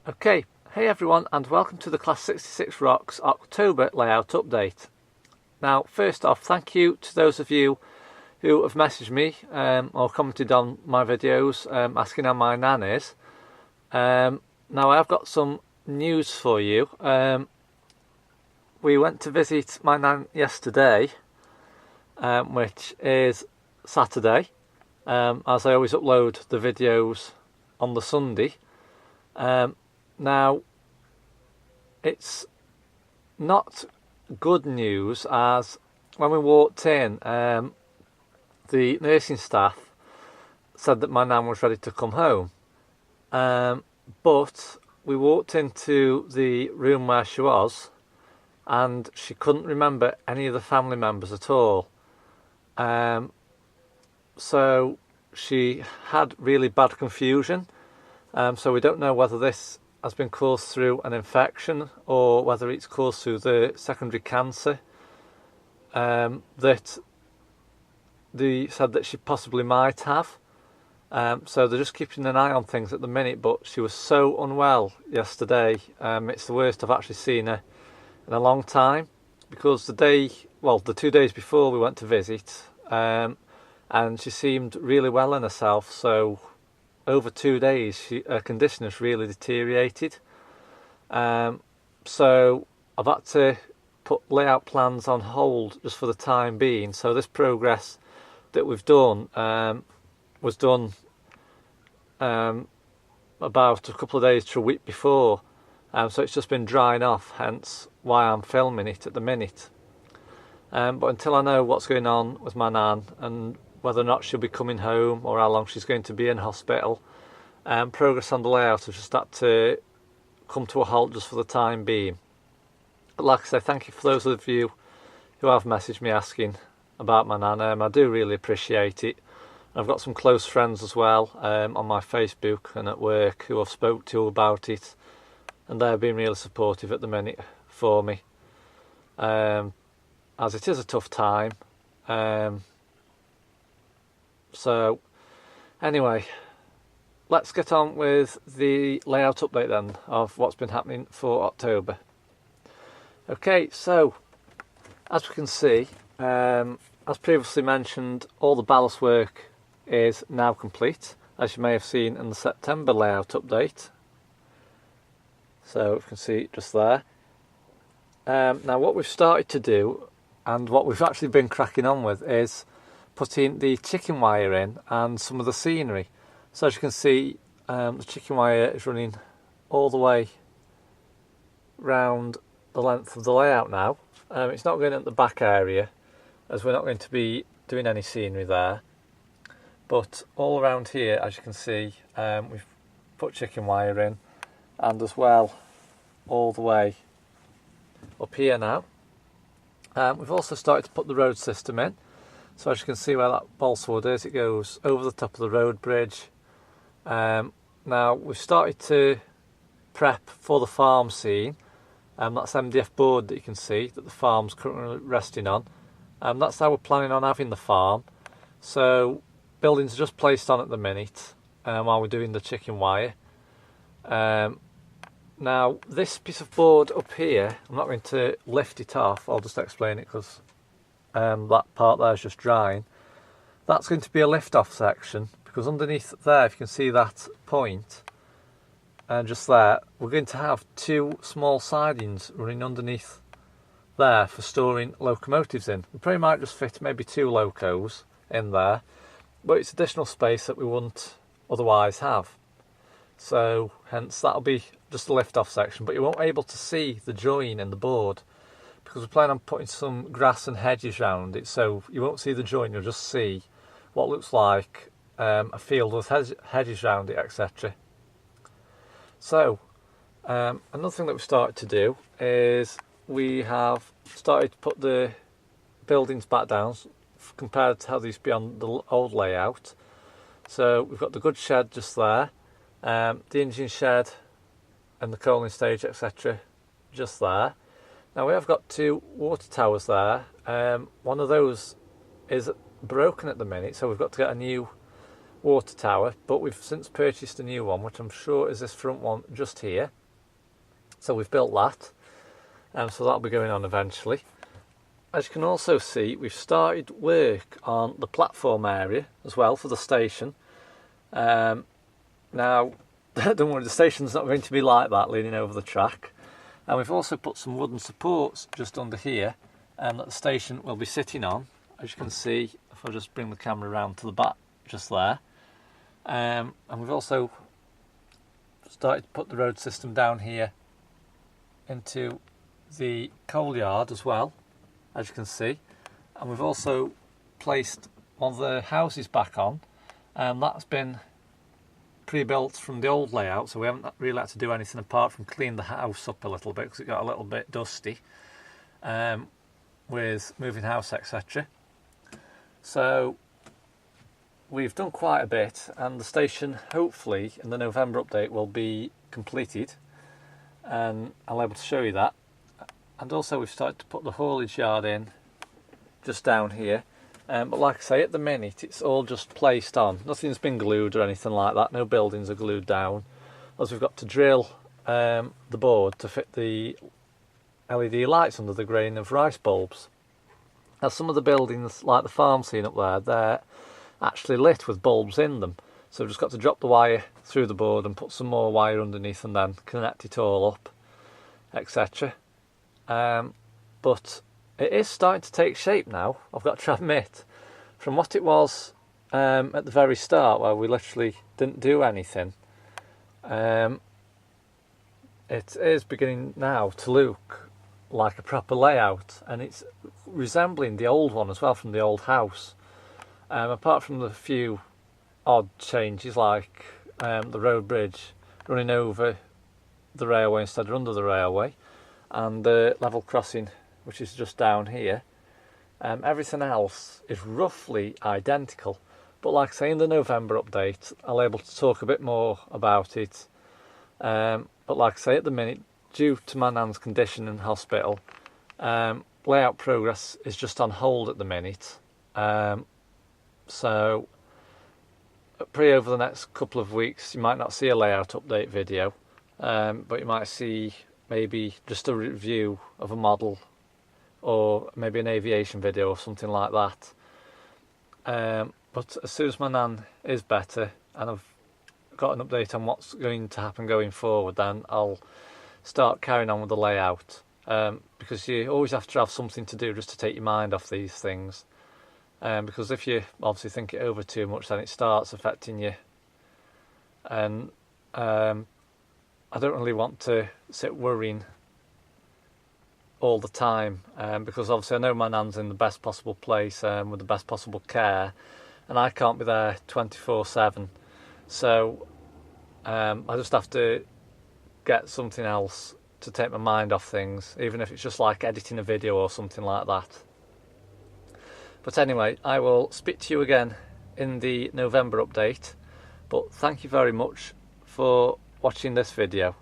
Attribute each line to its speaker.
Speaker 1: Okay, hey everyone and welcome to the Class 66 Rocks October layout update. Now first off, thank you to those of you who have messaged me or commented on my videos asking how my nan is. Now I've got some news for you. We went to visit my nan yesterday, which is Saturday, as I always upload the videos on the Sunday. Now, it's not good news, as when we walked in, the nursing staff said that my nan was ready to come home. But we walked into the room where she was, and she couldn't remember any of the family members at all. So she had really bad confusion. So we don't know whether this has been caused through an infection or whether it's caused through the secondary cancer that they said that she possibly might have. So they're just keeping an eye on things at the minute, but she was so unwell yesterday. It's the worst I've actually seen her in a long time, because the 2 days before we went to visit, and she seemed really well in herself, so over 2 days her condition has really deteriorated. So I've had to put layout plans on hold just for the time being. So this progress that we've done was done about a couple of days to a week before, so it's just been drying off, hence why I'm filming it at the minute. But until I know what's going on with my nan and whether or not she'll be coming home or how long she's going to be in hospital, progress on the layout has just had to come to a halt just for the time being. But like I say, thank you for those of you who have messaged me asking about my nan. I do really appreciate it. I've got some close friends as well on my Facebook and at work who I've spoke to about it, and they're being really supportive at the minute for me, as it is a tough time. So anyway, let's get on with the layout update then of what's been happening for October. Okay, so as we can see, as previously mentioned, all the ballast work is now complete, as you may have seen in the September layout update. So you can see just there. Now what we've started to do, and what we've actually been cracking on with, is putting the chicken wire in and some of the scenery. So as you can see, the chicken wire is running all the way round the length of the layout now. It's not going at the back area, as we're not going to be doing any scenery there. But all around here, as you can see, we've put chicken wire in, and as well all the way up here now. We've also started to put the road system in. So as you can see where that balsa wood is, it goes over the top of the road bridge. Now we've started to prep for the farm scene. That's MDF board that you can see that the farm's currently resting on. That's how we're planning on having the farm. So buildings are just placed on at the minute while we're doing the chicken wire. Now this piece of board up here, I'm not going to lift it off, I'll just explain it because that part there is just drying. That's going to be a lift off section, because underneath there, if you can see that point, and just there, we're going to have two small sidings running underneath there for storing locomotives in. We probably might just fit maybe 2 locos in there, but it's additional space that we wouldn't otherwise have. So hence that'll be just a lift off section, but you won't be able to see the join in the board, because we plan on putting some grass and hedges around it, so you won't see the join, you'll just see what looks like a field with hedges around it, etc. So another thing that we've started to do is we have started to put the buildings back down compared to how they used to be on the old layout. So we've got the goods shed just there, the engine shed and the coaling stage, etc. just there. Now we have got 2 water towers there. One of those is broken at the minute, so we've got to get a new water tower, but we've since purchased a new one, which I'm sure is this front one just here. So we've built that, so that'll be going on eventually. As you can also see, we've started work on the platform area as well for the station. Now, don't worry, the station's not going to be like that, leaning over the track. And we've also put some wooden supports just under here that the station will be sitting on. As you can see, if I just bring the camera around to the back, just there. And we've also started to put the road system down here into the coal yard as well, as you can see. And we've also placed one of the houses back on, and that's been pre-built from the old layout, so we haven't really had to do anything apart from clean the house up a little bit because it got a little bit dusty with moving house, etc. So we've done quite a bit, and the station hopefully in the November update will be completed, and I'll be able to show you that. And also we've started to put the haulage yard in just down here. But like I say, at the minute it's all just placed on. Nothing's been glued or anything like that. No buildings are glued down. As we've got to drill the board to fit the LED lights under the grain of rice bulbs. Now some of the buildings, like the farm scene up there, they're actually lit with bulbs in them. So we've just got to drop the wire through the board and put some more wire underneath and then connect it all up, etc. But it is starting to take shape now, I've got to admit. From what it was at the very start, where we literally didn't do anything, it is beginning now to look like a proper layout, and it's resembling the old one as well from the old house. Apart from the few odd changes, like the road bridge running over the railway instead of under the railway, and the level crossing, which is just down here. Everything else is roughly identical, but like I say, in the November update I'll be able to talk a bit more about it. But like I say, at the minute, due to my nan's condition in hospital, layout progress is just on hold at the minute. So probably over the next couple of weeks you might not see a layout update video, but you might see maybe just a review of a model, or maybe an aviation video or something like that. But as soon as my nan is better and I've got an update on what's going to happen going forward, then I'll start carrying on with the layout, because you always have to have something to do just to take your mind off these things, because if you obviously think it over too much, then it starts affecting you. And I don't really want to sit worrying all the time, because obviously I know my nan's in the best possible place with the best possible care, and I can't be there 24/7. So I just have to get something else to take my mind off things, even if it's just like editing a video or something like that. But anyway, I will speak to you again in the November update, but thank you very much for watching this video.